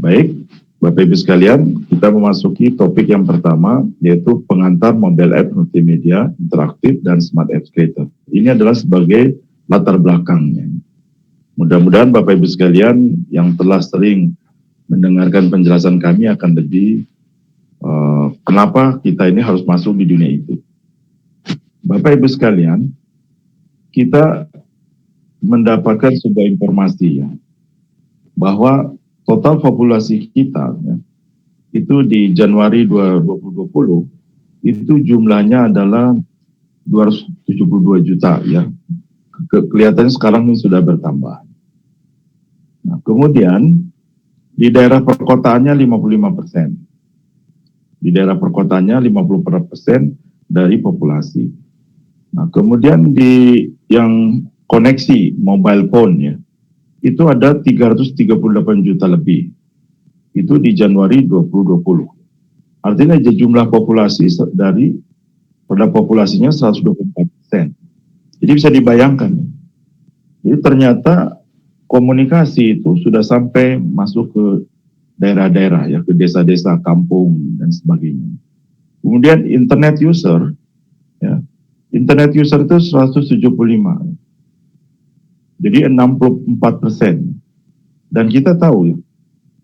Baik, Bapak Ibu sekalian, kita memasuki topik yang pertama, yaitu pengantar mobile app multimedia, interaktif, dan smart apps creator. Ini adalah sebagai latar belakangnya. Mudah-mudahan Bapak Ibu sekalian yang telah sering mendengarkan penjelasan kami akan lebih kenapa kita ini harus masuk di dunia itu. Bapak Ibu sekalian, kita mendapatkan sebuah informasi ya, bahwa total populasi kita ya, itu di Januari 2020 itu jumlahnya adalah 272 juta ya. Kelihatannya sekarang ini sudah bertambah. Nah, kemudian di daerah perkotaannya 55%. Di daerah perkotaannya 50% dari populasi. Nah, kemudian di yang koneksi mobile phone ya, itu ada 338 juta lebih. Itu di Januari 2020. Artinya jumlah populasi pada populasinya 124%. Jadi bisa dibayangkan. Jadi ternyata komunikasi itu sudah sampai masuk ke daerah-daerah ya, ke desa-desa, kampung dan sebagainya. Kemudian internet user ya, internet user itu 175. Jadi 64%. Dan kita tahu ya,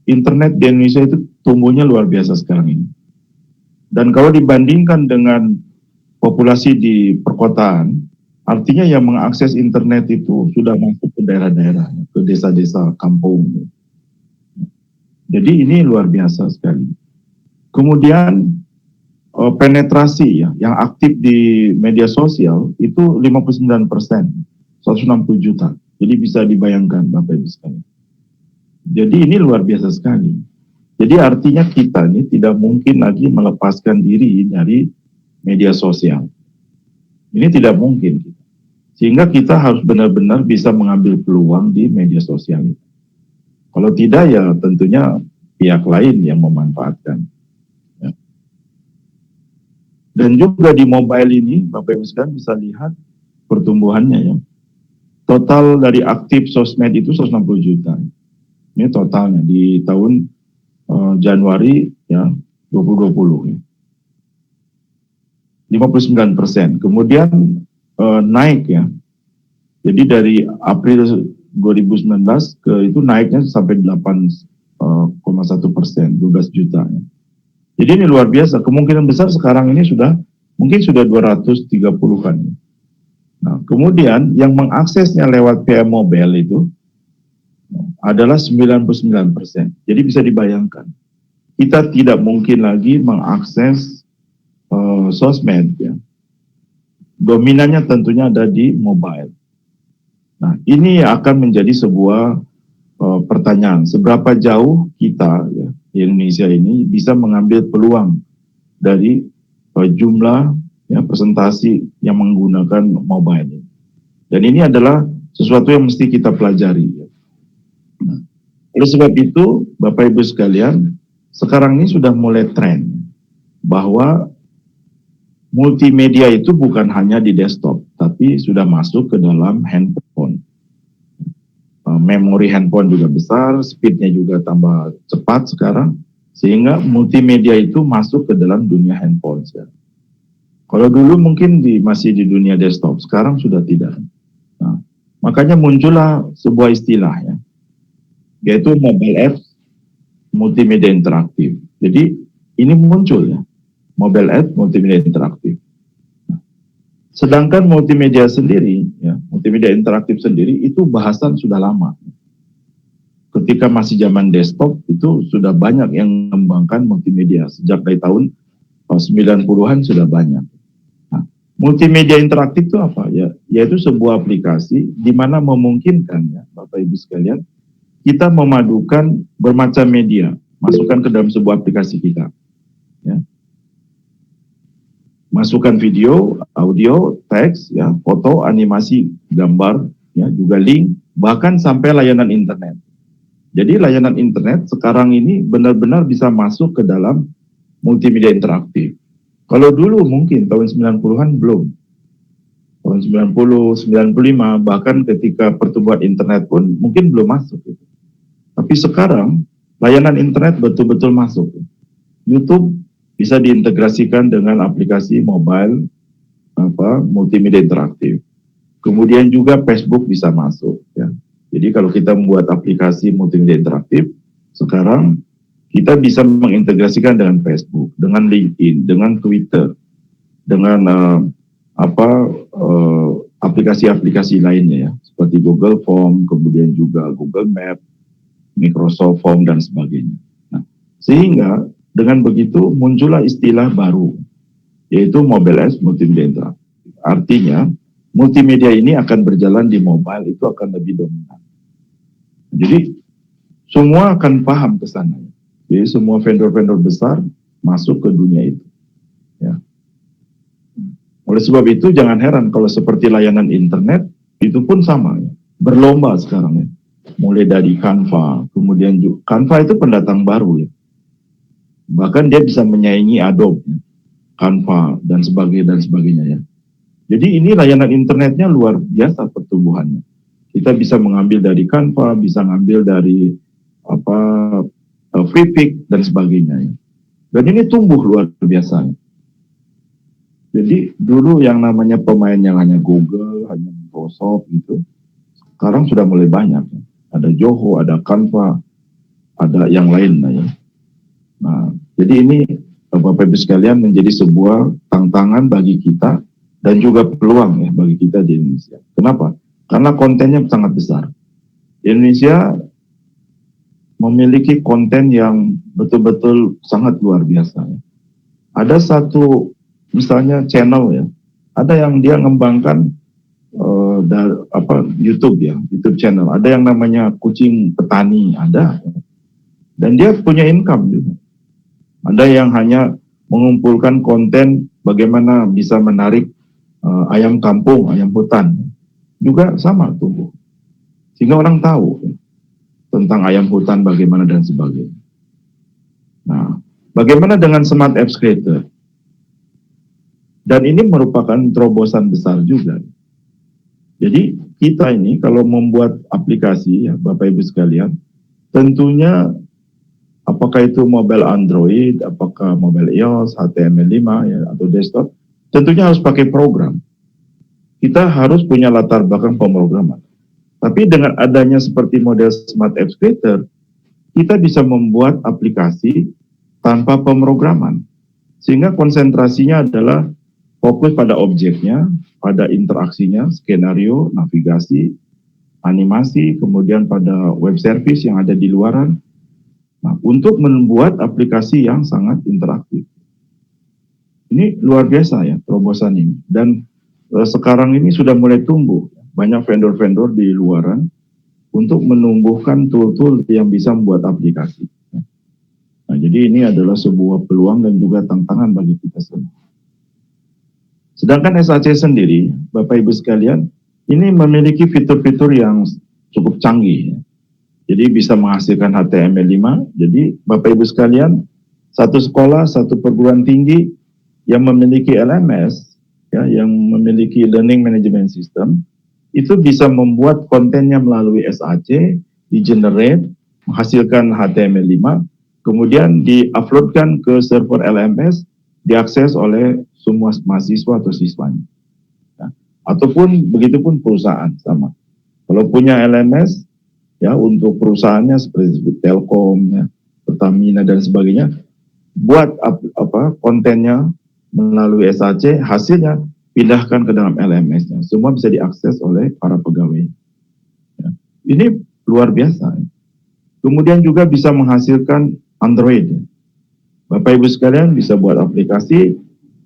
internet di Indonesia itu tumbuhnya luar biasa sekarang ini. Dan kalau dibandingkan dengan populasi di perkotaan, artinya yang mengakses internet itu sudah masuk ke daerah-daerah, ke desa-desa, kampung. Jadi ini luar biasa sekali. Kemudian penetrasi ya, yang aktif di media sosial itu 59%, 160 juta. Jadi bisa dibayangkan Bapak Ibu sekalian. Jadi ini luar biasa sekali. Jadi artinya kita ini tidak mungkin lagi melepaskan diri dari media sosial. Ini tidak mungkin. Sehingga kita harus benar-benar bisa mengambil peluang di media sosial. Kalau tidak ya tentunya pihak lain yang memanfaatkan. Ya. Dan juga di mobile ini Bapak Ibu sekalian bisa lihat pertumbuhannya ya. Total dari aktif sosmed itu 160 juta. Ini totalnya di tahun Januari ya 2020 ya. 59%. Kemudian naik ya. Jadi dari April 2019 ke itu naiknya sampai 8,1%, 12 juta. Ya. Jadi ini luar biasa. Kemungkinan besar sekarang ini mungkin sudah 230-an. Ya. Nah, kemudian yang mengaksesnya lewat PM Mobile itu adalah 99%. Jadi bisa dibayangkan, kita tidak mungkin lagi mengakses sosmed. Ya. Dominannya tentunya ada di mobile. Nah, ini akan menjadi sebuah pertanyaan, seberapa jauh kita ya, di Indonesia ini bisa mengambil peluang dari jumlah ya, presentasi yang menggunakan mobile. Dan ini adalah sesuatu yang mesti kita pelajari. Nah, oleh sebab itu, Bapak Ibu sekalian, sekarang ini sudah mulai tren bahwa multimedia itu bukan hanya di desktop, tapi sudah masuk ke dalam handphone. Memori handphone juga besar, speednya juga tambah cepat sekarang, sehingga multimedia itu masuk ke dalam dunia handphone sekarang. Kalau dulu mungkin masih di dunia desktop, sekarang sudah tidak. Nah, makanya muncullah sebuah istilah ya, yaitu mobile apps multimedia interaktif. Jadi ini muncul ya, mobile app multimedia interaktif. Nah, sedangkan multimedia sendiri, ya, multimedia interaktif sendiri itu bahasan sudah lama. Ketika masih zaman desktop itu sudah banyak yang mengembangkan multimedia sejak dari tahun 90-an sudah banyak. Multimedia interaktif itu apa? Ya, yaitu sebuah aplikasi di mana memungkinkan ya, Bapak Ibu sekalian, kita memadukan bermacam media, masukkan ke dalam sebuah aplikasi kita. Ya. Masukkan video, audio, teks, ya, foto, animasi, gambar, ya, juga link, bahkan sampai layanan internet. Jadi layanan internet sekarang ini benar-benar bisa masuk ke dalam multimedia interaktif. Kalau dulu mungkin tahun 90-an belum. Tahun 90, 95, bahkan ketika pertumbuhan internet pun mungkin belum masuk. Gitu. Tapi sekarang layanan internet betul-betul masuk. YouTube bisa diintegrasikan dengan aplikasi mobile multimedia interaktif. Kemudian juga Facebook bisa masuk ya. Jadi kalau kita membuat aplikasi multimedia interaktif, sekarang kita bisa mengintegrasikan dengan Facebook, dengan LinkedIn, dengan Twitter, dengan aplikasi-aplikasi lainnya ya, seperti Google Form, kemudian juga Google Map, Microsoft Form dan sebagainya. Nah, sehingga dengan begitu muncullah istilah baru, yaitu mobile apps multimedia interaktif. Artinya multimedia ini akan berjalan di mobile, itu akan lebih dominan. Jadi semua akan paham ke sana. Jadi semua vendor-vendor besar masuk ke dunia itu. Ya. Oleh sebab itu jangan heran kalau seperti layanan internet itu pun sama, ya. Berlomba sekarang ya. Mulai dari Canva, kemudian juga Canva itu pendatang baru ya. Bahkan dia bisa menyaingi Adobe, ya. Canva dan sebagainya ya. Jadi ini layanan internetnya luar biasa pertumbuhannya. Kita bisa mengambil dari Canva, bisa ngambil dari Freepik dan sebagainya ya. Dan ini tumbuh luar biasa. Ya. Jadi dulu yang namanya pemain yang hanya Google, hanya Microsoft gitu, sekarang sudah mulai banyak. Ya. Ada Zoho, ada Canva, ada yang lain ya. Nah, jadi ini Bapak Ibu sekalian menjadi sebuah tantangan bagi kita dan juga peluang ya bagi kita di Indonesia. Kenapa? Karena kontennya sangat besar. Indonesia memiliki konten yang betul-betul sangat luar biasa. Ya. Ada satu misalnya channel ya, ada yang dia ngembangkan YouTube ya, YouTube channel. Ada yang namanya kucing petani, ada. Dan dia punya income juga. Ada yang hanya mengumpulkan konten bagaimana bisa menarik ayam kampung, ayam hutan. Juga sama tumbuh. Sehingga orang tahu ya, tentang ayam hutan bagaimana dan sebagainya. Nah, bagaimana dengan Smart Apps Creator? Dan ini merupakan terobosan besar juga. Jadi kita ini kalau membuat aplikasi ya Bapak Ibu sekalian, tentunya apakah itu mobile Android, apakah mobile iOS, HTML5 ya, atau desktop, tentunya harus pakai program. Kita harus punya latar belakang pemrograman. Tapi dengan adanya seperti model Smart Apps Creator, kita bisa membuat aplikasi tanpa pemrograman. Sehingga konsentrasinya adalah fokus pada objeknya, pada interaksinya, skenario, navigasi, animasi, kemudian pada web service yang ada di luaran. Nah, untuk membuat aplikasi yang sangat interaktif. Ini luar biasa ya terobosan ini. Dan sekarang ini sudah mulai tumbuh. Banyak vendor-vendor di luaran untuk menumbuhkan tool-tool yang bisa membuat aplikasi. Nah, jadi ini adalah sebuah peluang dan juga tantangan bagi kita semua. Sedangkan SAC sendiri, Bapak Ibu sekalian, ini memiliki fitur-fitur yang cukup canggih. Jadi bisa menghasilkan HTML5. Jadi Bapak Ibu sekalian, satu sekolah, satu perguruan tinggi yang memiliki LMS, ya, yang memiliki Learning Management System, itu bisa membuat kontennya melalui SAC, di-generate, menghasilkan HTML5, kemudian di-uploadkan ke server LMS, diakses oleh semua mahasiswa atau siswanya. Nah, ataupun begitupun perusahaan sama. Kalau punya LMS, ya untuk perusahaannya seperti Telkom, ya, Pertamina dan sebagainya, buat kontennya melalui SAC, hasilnya pindahkan ke dalam LMS-nya. Semua bisa diakses oleh para pegawai. Ya. Ini luar biasa. Ya. Kemudian juga bisa menghasilkan Android. Ya. Bapak Ibu sekalian bisa buat aplikasi,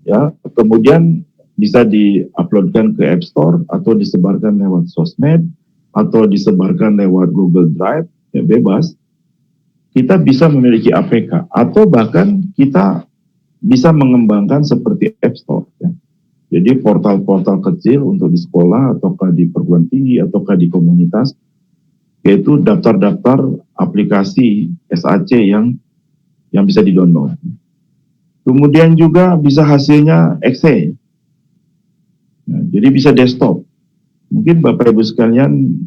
ya, kemudian bisa di-uploadkan ke App Store atau disebarkan lewat sosmed atau disebarkan lewat Google Drive, ya, bebas. Kita bisa memiliki APK atau bahkan kita bisa mengembangkan seperti App Store. Ya. Jadi portal-portal kecil untuk di sekolah ataukah di perguruan tinggi ataukah di komunitas, yaitu daftar-daftar aplikasi SAC yang bisa di-download. Kemudian juga bisa hasilnya exe. Nah, jadi bisa desktop. Mungkin Bapak Ibu sekalian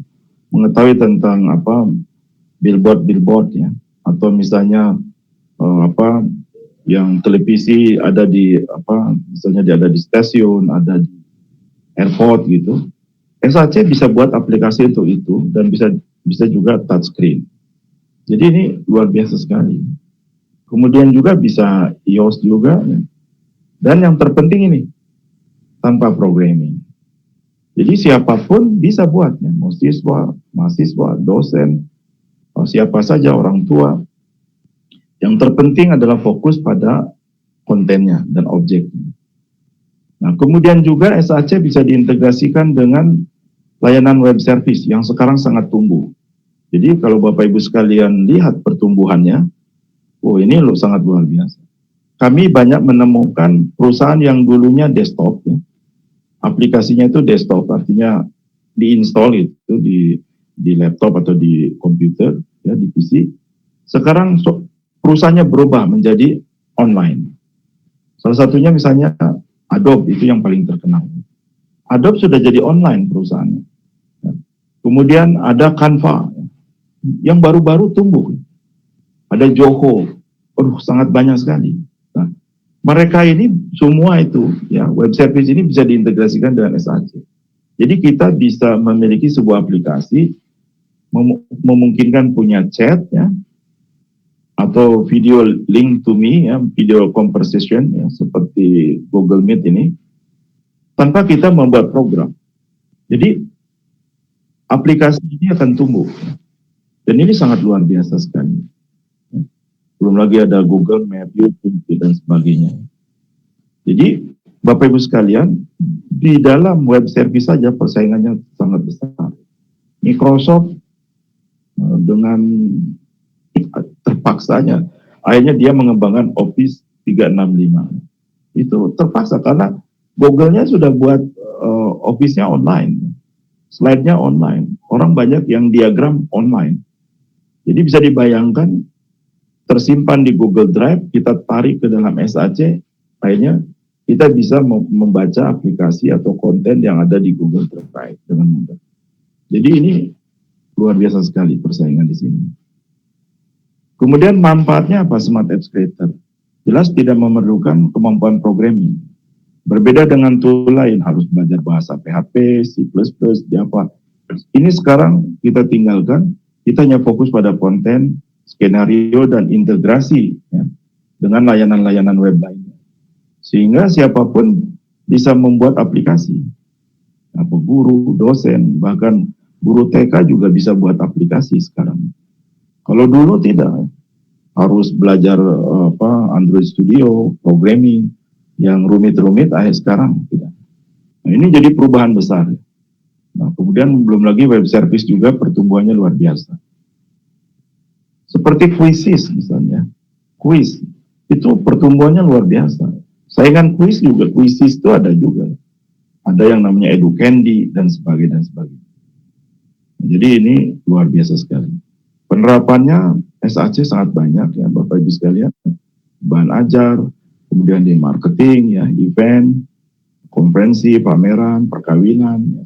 mengetahui tentang billboard ya, atau misalnya apa yang televisi ada di apa misalnya dia ada di stasiun, ada di airport gitu. SAC bisa buat aplikasi untuk itu dan bisa juga touchscreen. Jadi ini luar biasa sekali. Kemudian juga bisa iOS juga. Ya. Dan yang terpenting ini tanpa programming. Jadi siapapun bisa buatnya, mahasiswa, dosen, siapa saja orang tua. Yang terpenting adalah fokus pada kontennya dan objeknya. Nah, kemudian juga SAC bisa diintegrasikan dengan layanan web service yang sekarang sangat tumbuh. Jadi kalau Bapak Ibu sekalian lihat pertumbuhannya, oh ini sangat luar biasa. Kami banyak menemukan perusahaan yang dulunya desktop, ya. Aplikasinya itu desktop, artinya diinstal itu di laptop atau di komputer, ya di PC. Sekarang perusahaannya berubah menjadi online. Salah satunya misalnya Adobe, itu yang paling terkenal. Adobe sudah jadi online perusahaannya. Kemudian ada Canva, yang baru-baru tumbuh. Ada Zoho, sangat banyak sekali. Nah, mereka ini semua itu, ya web service ini bisa diintegrasikan dengan SAC. Jadi kita bisa memiliki sebuah aplikasi, memungkinkan punya chat, ya, atau video link to me, ya, video conversation, ya, seperti Google Meet ini, tanpa kita membuat program. Jadi aplikasi ini akan tumbuh. Dan ini sangat luar biasa sekali. Belum lagi ada Google Map, YouTube, dan sebagainya. Jadi, Bapak Ibu sekalian, di dalam web service saja persaingannya sangat besar. Microsoft dengan terpaksanya, akhirnya dia mengembangkan Office 365. Itu terpaksa karena Google-nya sudah buat Office-nya online, slide-nya online. Orang banyak yang diagram online. Jadi bisa dibayangkan tersimpan di Google Drive, kita tarik ke dalam SAC, akhirnya kita bisa membaca aplikasi atau konten yang ada di Google Drive dengan mudah. Jadi ini luar biasa sekali persaingan di sini. Kemudian manfaatnya apa Smart Apps Creator? Jelas tidak memerlukan kemampuan programming. Berbeda dengan tool lain, harus belajar bahasa PHP, C++, Java. Ini sekarang kita tinggalkan, kita hanya fokus pada konten, skenario, dan integrasi, ya, dengan layanan-layanan web lainnya. Sehingga siapapun bisa membuat aplikasi. Apa guru, dosen, bahkan guru TK juga bisa buat aplikasi sekarang. Kalau dulu tidak, harus belajar Android Studio, programming, yang rumit-rumit, sekarang tidak. Nah, ini jadi perubahan besar. Nah, kemudian belum lagi web service juga pertumbuhannya luar biasa. Seperti Quizizz misalnya, quiz itu pertumbuhannya luar biasa. Saingan quiz juga, Quizizz itu ada juga. Ada yang namanya EduCandy dan sebagainya dan sebagainya. Jadi ini luar biasa sekali. Penerapannya SAC sangat banyak, ya Bapak Ibu sekalian. Bahan ajar, kemudian di marketing, ya event, konferensi, pameran, perkawinan, ya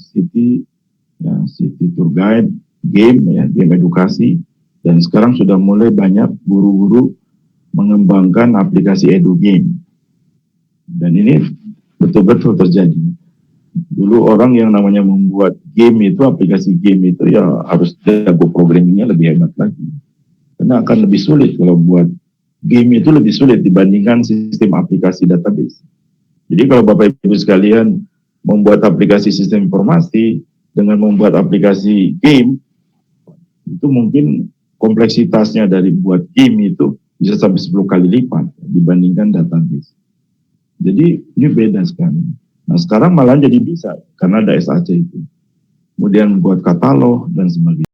city tour guide, game, ya game edukasi. Dan sekarang sudah mulai banyak guru-guru mengembangkan aplikasi edu game. Dan ini betul-betul terjadi. Dulu orang yang namanya membuat game itu, aplikasi game itu ya harus jago programmingnya lebih hebat lagi. Karena akan lebih sulit kalau buat game itu lebih sulit dibandingkan sistem aplikasi database. Jadi kalau Bapak Ibu sekalian membuat aplikasi sistem informasi dengan membuat aplikasi game, itu mungkin kompleksitasnya dari buat game itu bisa sampai 10 kali lipat dibandingkan database. Jadi ini beda sekali. Nah sekarang malah jadi bisa karena ada SAC itu. Kemudian buat katalog dan sebagainya.